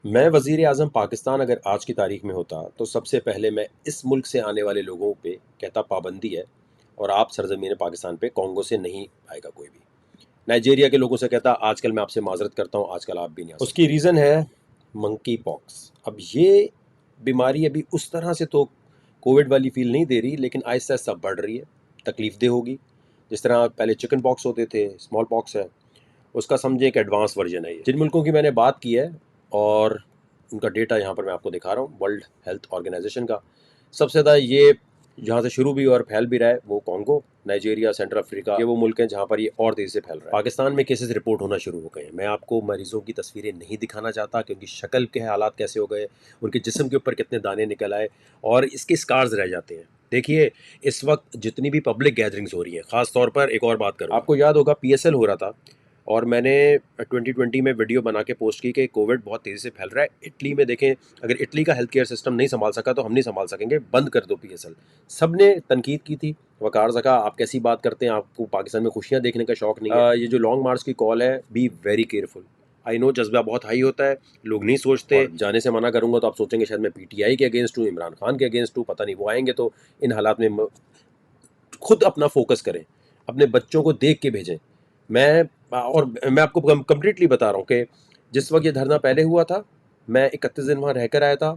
मैं वज़ीर आज़म पाकिस्तान अगर आज की तारीख में होता तो सबसे पहले मैं इस मुल्क से आने वाले लोगों पे कहता पाबंदी है और आप सरज़मीन पाकिस्तान पे कॉन्गो से नहीं आएगा कोई भी। नाइजीरिया के लोगों से कहता आजकल मैं आपसे माज़रत करता हूँ, आजकल आप भी नहीं आ सकते। उसकी रीज़न है मंकी पॉक्स। अब ये बीमारी अभी उस तरह से तो कोविड वाली फ़ील नहीं दे रही, लेकिन आहिस्ता-आहिस्ता बढ़ रही है, तकलीफ़देह होगी। जिस तरह पहले चिकन पॉक्स होते थे, स्मॉल पॉक्स है, उसका समझिए एक एडवांस वर्जन है ये। जिन मुल्कों की मैंने बात की है और उनका डेटा यहाँ पर मैं आपको दिखा रहा हूँ, वर्ल्ड हेल्थ ऑर्गेनाइजेशन का, सबसे ज़्यादा ये जहाँ से शुरू भी और फैल भी रहा है वो कॉन्गो, नाइजीरिया, सेंट्रल अफ्रीका, ये वो मुल्क हैं जहाँ पर ये और तेज़ी से फैल रहा है। पाकिस्तान में केसेस रिपोर्ट होना शुरू हो गए हैं। मैं आपको मरीजों की तस्वीरें नहीं दिखाना चाहता कि उनकी शक्ल के हालात कैसे हो गए, उनके जिस्म के ऊपर कितने दाने निकल आए और इसके स्कार्स रह जाते हैं। देखिए, इस वक्त जितनी भी पब्लिक गैदरिंग्स हो रही हैं, खास तौर पर एक और बात करूँ, आपको याद होगा पीएसएल हो रहा था और मैंने 2020 में वीडियो बना के पोस्ट की कि कोविड बहुत तेज़ी से फैल रहा है। इटली में देखें, अगर इटली का हेल्थ केयर सिस्टम नहीं संभाल सका तो हम नहीं संभाल सकेंगे, बंद कर दो पीएसएल। सब ने तनकीद की थी। वकार ज़का, आप कैसी बात करते हैं, आपको पाकिस्तान में खुशियाँ देखने का शौक नहीं है। ये जो लॉन्ग मार्च की कॉल है, be very careful. I know जज्बा बहुत हाई होता है, लोग नहीं सोचते। जाने से मना करूंगा तो आप सोचेंगे शायद मैं पीटीआई के अगेंस्ट हूँ, इमरान खान के अगेंस्ट हूँ, पता नहीं। वो आएंगे तो इन हालात में खुद अपना फोकस करें, अपने बच्चों को देख के भेजें। मैं आपको कम्प्लीटली बता रहा हूँ कि जिस वक्त ये धरना पहले हुआ था, मैं 31 दिन वहाँ रहकर आया था,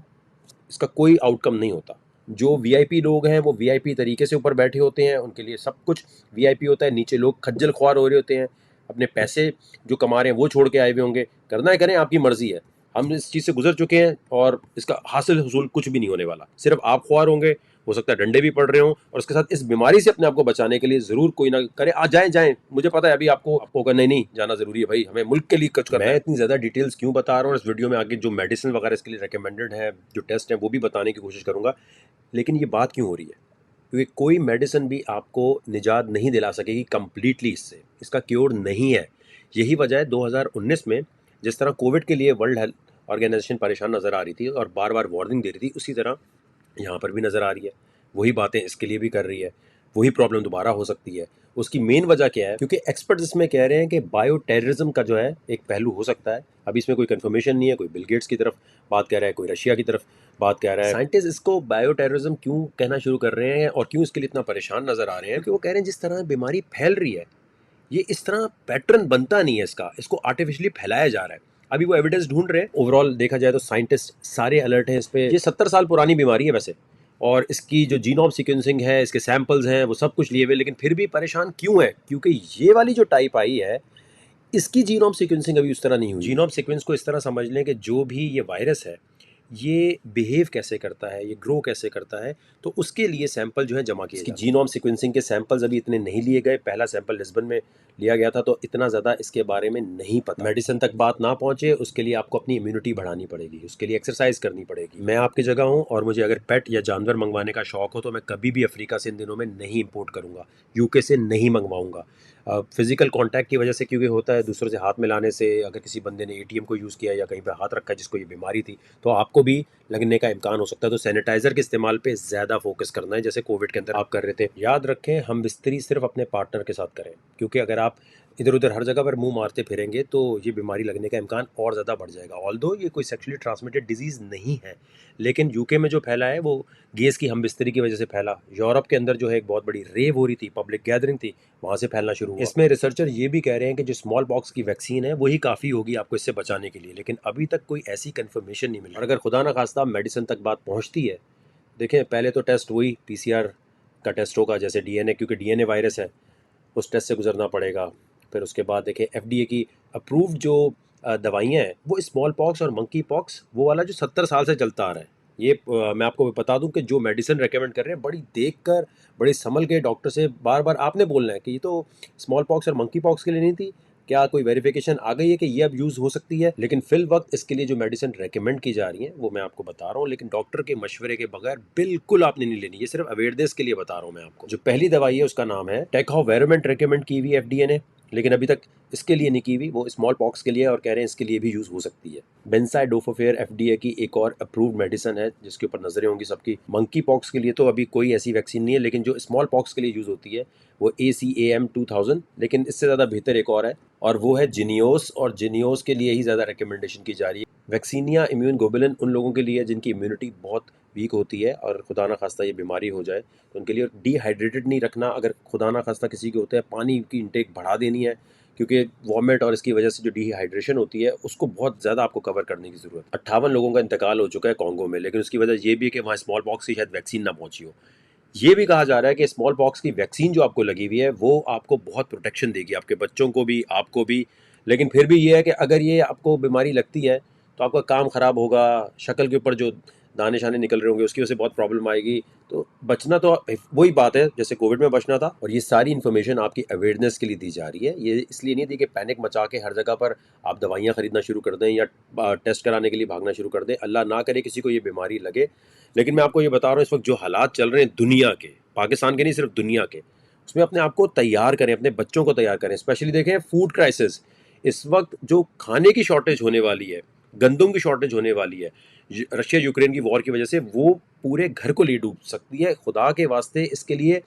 इसका कोई आउटकम नहीं होता। जो वीआईपी लोग हैं वो वीआईपी तरीके से ऊपर बैठे होते हैं, उनके लिए सब कुछ वीआईपी होता है। नीचे लोग खज्जल ख्वार हो रहे होते हैं, अपने पैसे जो कमा रहे हैं वो छोड़ के आए हुए होंगे। करना है करें, आपकी मर्जी है। हम इस चीज़ से गुजर चुके हैं और इसका हासिल हुसूल कुछ भी नहीं होने वाला। सिर्फ आप ख्वार होंगे, हो सकता है डंडे भी पड़ रहे हों, और उसके साथ इस बीमारी से अपने आप को बचाने के लिए ज़रूर कोई ना करे। आ जाएं जाएं, मुझे पता है अभी आपको होगा नहीं नहीं जाना ज़रूरी है भाई, हमें मुल्क के लिए कुछ करना है। मैं इतनी ज़्यादा डिटेल्स क्यों बता रहा हूँ इस वीडियो में, आगे जो मेडिसिन वगैरह इसके लिए रिकमेंडेड है, जो टेस्ट हैं, वो भी बताने की कोशिश करूँगा। लेकिन ये बात क्यों हो रही है? क्योंकि कोई मेडिसिन भी आपको निजात नहीं दिला सकेगी कम्प्लीटली इससे, इसका क्योर नहीं है। यही वजह है 2019 में जिस तरह कोविड के लिए वर्ल्ड हेल्थ ऑर्गेनाइजेशन परेशान नज़र आ रही थी और बार बार वार्निंग दे रही थी, उसी तरह यहाँ पर भी नज़र आ रही है। वही बातें इसके लिए भी कर रही है, वही प्रॉब्लम दोबारा हो सकती है। उसकी मेन वजह क्या है? क्योंकि एक्सपर्ट्स इसमें कह रहे हैं कि बायो टेररिज्म का जो है एक पहलू हो सकता है। अभी इसमें कोई कंफर्मेशन नहीं है, कोई बिल गेट्स की तरफ बात कह रहा है, कोई रशिया की तरफ बात कह रहा है। साइंटिस्ट इसको बायो टेररिज्म क्यों कहना शुरू कर रहे हैं और क्यों इसके लिए इतना परेशान नजर आ रहे हैं? क्योंकि वो कह रहे हैं जिस तरह बीमारी फैल रही है, ये इस तरह पैटर्न बनता नहीं है इसका, इसको आर्टिफिशियली फैलाया जा रहा है। अभी वो एविडेंस ढूंढ रहे हैं। ओवरऑल देखा जाए तो साइंटिस्ट सारे अलर्ट हैं इस पे। ये 70 साल पुरानी बीमारी है वैसे, और इसकी जो जीनोम सीक्वेंसिंग है, इसके सैंपल्स हैं, वो सब कुछ लिए हुए, लेकिन फिर भी परेशान क्यों है? क्योंकि ये वाली जो टाइप आई है, इसकी जीनोम सीक्वेंसिंग अभी उस तरह नहीं हुई। जीनोम सीक्वेंस को इस तरह समझ लें कि जो भी ये वायरस है, ये बिहेव कैसे करता है, ये ग्रो कैसे करता है, तो उसके लिए सैंपल जो है जमा किए। इसकी जीनोम सीक्वेंसिंग के सैंपल्स अभी इतने नहीं लिए गए। पहला सैंपल लिस्बन में लिया गया था, तो इतना ज़्यादा इसके बारे में नहीं पता। मेडिसिन तक बात ना पहुंचे उसके लिए आपको अपनी इम्यूनिटी बढ़ानी पड़ेगी, उसके लिए एक्सरसाइज करनी पड़ेगी। मैं आपकी जगह हूँ और मुझे अगर पेट या जानवर मंगवाने का शौक हो तो मैं कभी भी अफ्रीका से इन दिनों में नहीं इम्पोर्ट करूँगा, यूके से नहीं मंगवाऊँगा। फिजिकल कांटेक्ट की वजह से, क्योंकि होता है दूसरों से हाथ मिलाने से, अगर किसी बंदे ने एटीएम को यूज़ किया या कहीं पे हाथ रखा जिसको ये बीमारी थी, तो आपको भी लगने का इम्कान हो सकता है। तो सैनिटाइजर के इस्तेमाल पे ज़्यादा फोकस करना है, जैसे कोविड के अंदर आप कर रहे थे। याद रखें, हम बिस्तरी सिर्फ अपने पार्टनर के साथ करें, क्योंकि अगर आप इधर उधर हर जगह पर मुंह मारते फिरेंगे तो ये बीमारी लगने का इम्कान और ज़्यादा बढ़ जाएगा। ऑल्दो ये कोई सेक्सुअली ट्रांसमिटेड डिजीज़ नहीं है, लेकिन यूके में जो फैला है वो गैस की हम बिस्तरी की वजह से फैला। यूरोप के अंदर जो है एक बहुत बड़ी रेव हो रही थी, पब्लिक गैदरिंग थी, वहाँ से फैलना शुरू हुआ। इसमें रिसर्चर ये भी कह रहे हैं कि जो स्मॉल पॉक्स की वैक्सीन है वही काफ़ी होगी आपको इससे बचाने के लिए, लेकिन अभी तक कोई ऐसी कन्फर्मेशन नहीं मिली। और अगर खुदा ना खास्ता मेडिसिन तक बात पहुँचती है, देखें पहले तो टेस्ट वही पीसीआर का टेस्ट होगा, जैसे डीएनए, क्योंकि डीएनए वायरस है, उस टेस्ट से गुजरना पड़ेगा। फिर उसके बाद देखें एफडीए की अप्रूव्ड जो दवाइयाँ हैं, वो स्मॉल पॉक्स और मंकी पॉक्स, वो वाला जो 70 साल से चलता आ रहा है। ये मैं आपको बता दूं कि जो मेडिसिन रेकमेंड कर रहे हैं, बड़ी देखकर, बड़े संभल के डॉक्टर से बार बार आपने बोलना है कि ये तो स्मॉल पॉक्स और मंकी पॉक्स के लिए नहीं थी, क्या कोई वेरिफिकेशन आ गई है कि ये अब यूज़ हो सकती है? लेकिन फिल वक्त इसके लिए जो मेडिसिन रेकमेंड की जा रही हैं वो मैं आपको बता रहा हूँ, लेकिन डॉक्टर के मशवरे के बगैर बिल्कुल आपने नहीं लेनी। ये सिर्फ अवेयरनेस के लिए बता रहा हूँ मैं आपको। जो पहली दवाई है उसका नाम है टेकहावेरोमेंट, रेकमेंड की हुई एफडीए ने, लेकिन अभी तक इसके लिए नहीं की हुई, वो स्मॉल पॉक्स के लिए, और कह रहे हैं इसके लिए भी यूज़ हो सकती है। बेंसाइडोफोफेर एफडीए की एक और अप्रूव्ड मेडिसिन है जिसके ऊपर नजरें होंगी सबकी। मंकी पॉक्स के लिए तो अभी कोई ऐसी वैक्सीन नहीं है, लेकिन जो स्मॉल पॉक्स के लिए यूज़ होती है वो ACAM 2000, लेकिन इससे ज़्यादा बेहतर एक और है, और वो है जिनियोस, और जिनियोस के लिए ही ज़्यादा रिकमेंडेशन की जा रही है। वैक्सीनिया इम्यून ग्लोबुलिन उन लोगों के लिए है जिनकी इम्यूनिटी बहुत वीक होती है और खुदा ना खास्ता ये बीमारी हो जाए तो उनके लिए डिहाइड्रेटेड नहीं रखना। अगर खुदा ना खास्ता किसी के होता है, पानी की इंटेक बढ़ा देनी है, क्योंकि वॉमिट और इसकी वजह से जो डिहाइड्रेशन होती है उसको बहुत ज़्यादा आपको कवर करने की ज़रूरत है। 58 लोगों का इंतकाल हो चुका है कॉन्गो में, लेकिन उसकी वजह ये भी है कि वहाँ स्मॉल पॉक्स की शायद वैक्सीन ना पहुंची हो। ये भी कहा जा रहा है कि स्मॉल पॉक्स की वैक्सीन जो आपको लगी हुई है वो आपको बहुत प्रोटेक्शन देगी, आपके बच्चों को भी, आपको भी। लेकिन फिर भी ये है कि अगर ये आपको बीमारी लगती है तो आपका काम ख़राब होगा, शक्ल के ऊपर जो दाने शाने निकल रहे होंगे उसकी वजह से बहुत प्रॉब्लम आएगी। तो बचना तो वही बात है जैसे कोविड में बचना था। और ये सारी इन्फॉर्मेशन आपकी अवेयरनेस के लिए दी जा रही है, ये इसलिए नहीं दी कि पैनिक मचा के हर जगह पर आप दवाइयाँ ख़रीदना शुरू कर दें या टेस्ट कराने के लिए भागना शुरू कर दें। अल्लाह ना करे किसी को ये बीमारी लगे। लेकिन मैं आपको ये बता रहा हूँ इस वक्त जो हालात चल रहे हैं दुनिया के, पाकिस्तान के नहीं सिर्फ दुनिया के, उसमें अपने आप को तैयार करें, अपने बच्चों को तैयार करें। स्पेशली देखें फूड क्राइसिस, इस वक्त जो खाने की शॉर्टेज होने वाली है, गंदम की शॉर्टेज होने वाली है रशिया यूक्रेन की वॉर की वजह से, वो पूरे घर को ले डूब सकती है। खुदा के वास्ते इसके लिए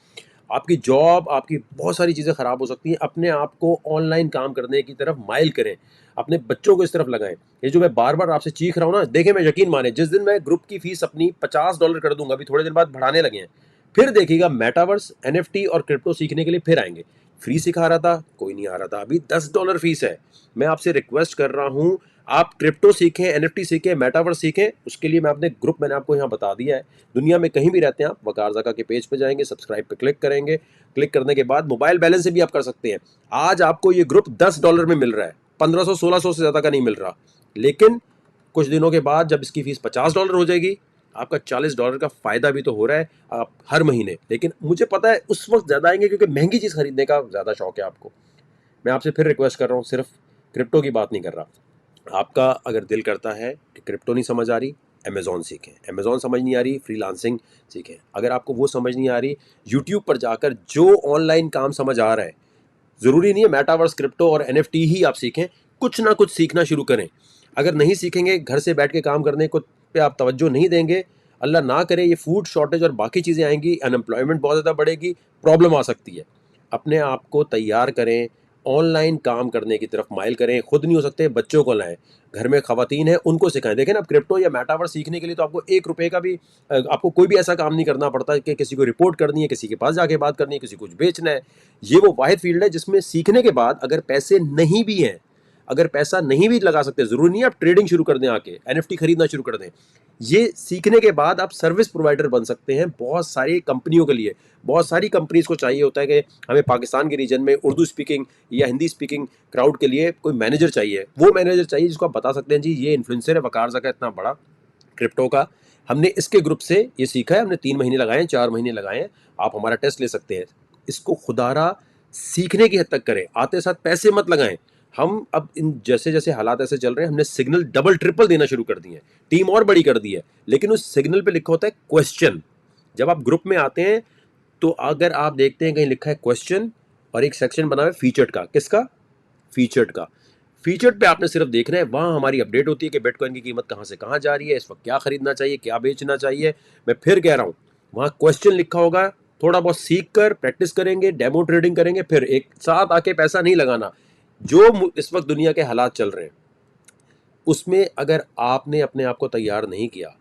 आपकी जॉब, आपकी बहुत सारी चीज़ें ख़राब हो सकती हैं। अपने आप को ऑनलाइन काम करने की तरफ माइल करें, अपने बच्चों को इस तरफ लगाएं। ये जो मैं बार बार आपसे चीख रहा हूँ ना, देखें मैं यकीन माने जिस दिन मैं ग्रुप की फ़ीस अपनी $50 कर दूंगा, अभी थोड़े दिन बाद बढ़ाने लगे हैं, फिर देखिएगा मेटावर्स, एनएफटी और क्रिप्टो सीखने के लिए फिर आएंगे। फ्री सिखा रहा था, कोई नहीं आ रहा था, अभी $10 फीस है। मैं आपसे रिक्वेस्ट कर रहा हूँ आप क्रिप्टो सीखें, एनएफटी सीखें, मेटावर्स सीखें। उसके लिए मैं अपने ग्रुप, मैंने आपको यहाँ बता दिया है। दुनिया में कहीं भी रहते हैं आप वकार ज़का के पेज पे जाएंगे, सब्सक्राइब पे क्लिक करेंगे, क्लिक करने के बाद मोबाइल बैलेंस से भी आप कर सकते हैं। आज आपको ये ग्रुप $10 में मिल रहा है, 1500-1600 से ज़्यादा का नहीं मिल रहा। लेकिन कुछ दिनों के बाद जब इसकी फ़ीस $50 हो जाएगी, आपका $40 का फ़ायदा भी तो हो रहा है आप हर महीने। लेकिन मुझे पता है उस वक्त ज़्यादा आएंगे क्योंकि महंगी चीज़ खरीदने का ज़्यादा शौक है आपको। मैं आपसे फिर रिक्वेस्ट कर रहा हूँ, सिर्फ क्रिप्टो की बात नहीं कर रहा। आपका अगर दिल करता है कि क्रिप्टो नहीं समझ आ रही, अमेज़ॉन सीखें। अमेज़ॉन समझ नहीं आ रही, फ्रीलांसिंग सीखें। अगर आपको वो समझ नहीं आ रही, यूट्यूब पर जाकर जो ऑनलाइन काम समझ आ रहा है, ज़रूरी नहीं है मेटावर्स, क्रिप्टो और एनएफटी ही आप सीखें, कुछ ना कुछ सीखना शुरू करें। अगर नहीं सीखेंगे, घर से बैठ के काम करने को पे आप तवज्जो नहीं देंगे, अल्लाह ना करे ये फूड शॉर्टेज और बाकी चीज़ें आएंगी, अनएम्प्लॉयमेंट बहुत ज़्यादा बढ़ेगी, प्रॉब्लम आ सकती है। अपने आप को तैयार करें, ऑनलाइन काम करने की तरफ माइल करें। खुद नहीं हो सकते, बच्चों को लाएं, घर में खवातीन हैं उनको सिखाएं। देखें ना, क्रिप्टो या मेटावर्स सीखने के लिए तो आपको ₹1 का भी आपको कोई भी ऐसा काम नहीं करना पड़ता कि किसी को रिपोर्ट करनी है, किसी के पास जाके बात करनी है, किसी को कुछ बेचना है। ये वो वाहिद फील्ड है जिसमें सीखने के बाद अगर पैसे नहीं भी हैं, अगर पैसा नहीं भी लगा सकते, ज़रूरी नहीं है आप ट्रेडिंग शुरू कर दें, आके एनएफटी खरीदना शुरू कर दें। ये सीखने के बाद आप सर्विस प्रोवाइडर बन सकते हैं बहुत सारी कंपनियों के लिए। बहुत सारी कंपनीज को चाहिए होता है कि हमें पाकिस्तान के रीजन में उर्दू स्पीकिंग या हिंदी स्पीकिंग क्राउड के लिए कोई मैनेजर चाहिए। वो मैनेजर चाहिए जिसको आप बता सकते हैं जी ये इन्फ्लुएंसर है वकार ज़का इतना बड़ा क्रिप्टो का, हमने इसके ग्रुप से ये सीखा है, हमने 3 महीने लगाए हैं, 4 महीने लगाए हैं, आप हमारा टेस्ट ले सकते हैं। इसको खुदारा सीखने की हद तक करें, आते साथ पैसे मत लगाएं। हम अब इन जैसे जैसे हालात ऐसे चल रहे हैं, हमने सिग्नल डबल ट्रिपल देना शुरू कर दिए हैं, टीम और बड़ी कर दी है। लेकिन उस सिग्नल पे लिखा होता है क्वेश्चन। जब आप ग्रुप में आते हैं तो अगर आप देखते हैं कहीं लिखा है क्वेश्चन और एक सेक्शन बना हुआ है फीचर्ड का, किसका? फीचर्ड का। फीचर्ड पे आपने सिर्फ देखना है, वहाँ हमारी अपडेट होती है कि बिटकॉइन की कीमत कहाँ से कहाँ जा रही है, इस वक्त क्या खरीदना चाहिए, क्या बेचना चाहिए। मैं फिर कह रहा हूँ, वहाँ क्वेश्चन लिखा होगा, थोड़ा बहुत सीख कर प्रैक्टिस करेंगे, डेमो ट्रेडिंग करेंगे, फिर एक साथ आके पैसा नहीं लगाना। जो इस वक्त दुनिया के हालात चल रहे हैं उसमें अगर आपने अपने आप को तैयार नहीं किया,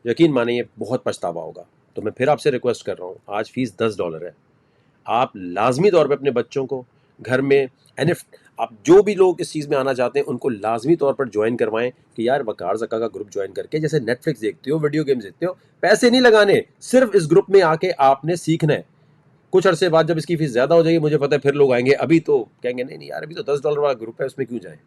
यकीन मानिए बहुत पछतावा होगा। तो मैं फिर आपसे रिक्वेस्ट कर रहा हूँ, आज फीस $10 है। आप लाजमी तौर पे अपने बच्चों को घर में एनएफ, आप जो भी लोग इस चीज़ में आना चाहते हैं उनको लाजमी तौर पर ज्वाइन करवाएं कि यार वकार ज़का का ग्रुप ज्वाइन करके, जैसे नेटफ्लिक्स देखते हो, वीडियो गेम्स देखते हो, पैसे नहीं लगाने, सिर्फ इस ग्रुप में आके आपने सीखना है। कुछ अरसे बाद जब इसकी फीस ज़्यादा हो जाएगी, मुझे पता है फिर लोग आएंगे। अभी तो कहेंगे नहीं नहीं यार, अभी तो $10 वाला ग्रुप है, उसमें क्यों जाएं।